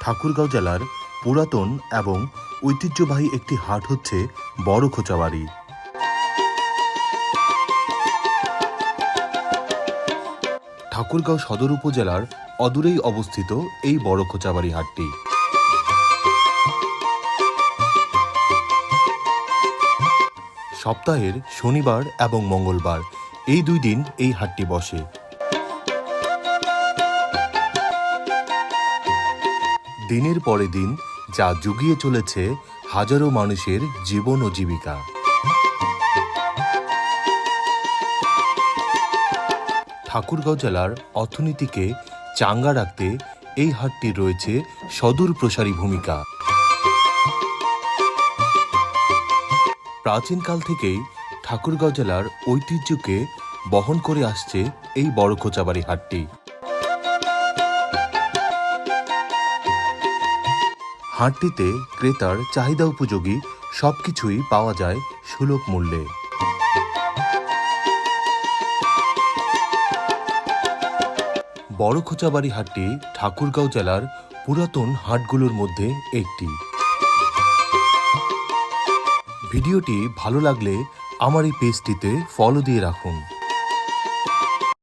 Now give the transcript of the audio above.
ঠাকুরগাঁও জেলার পুরাতন এবং ঐতিহ্যবাহী একটি হাট হচ্ছে বড়খোচাবাড়ি। ঠাকুরগাঁও সদর উপজেলার অদূরেই অবস্থিত এই বড়খোচাবাড়ি হাটটি। সপ্তাহের শনিবার এবং মঙ্গলবার এই দুই দিন এই হাটটি বসে। দিনের পরে দিন যা জুগিয়ে চলেছে হাজারো মানুষের জীবন ও জীবিকা। ঠাকুরগাঁও জেলার অর্থনীতিকে চাঙ্গা রাখতে এই হাটটির রয়েছে সদূর প্রসারী ভূমিকা। প্রাচীনকাল থেকেই ঠাকুরগাঁও জেলার ঐতিহ্যকে বহন করে আসছে এই বড়খোচাবাড়ি হাটটি। হাটটিতে ক্রেতার চাহিদা উপযোগী সবকিছুই পাওয়া যায় সুলভ মূল্যে। বড়খোচাবাড়ি হাটটি ঠাকুরগাঁও জেলার পুরাতন হাটগুলোর মধ্যে একটি। ভিডিওটি ভালো লাগলে আমার এই পেজটিতে ফলো দিয়ে রাখুন।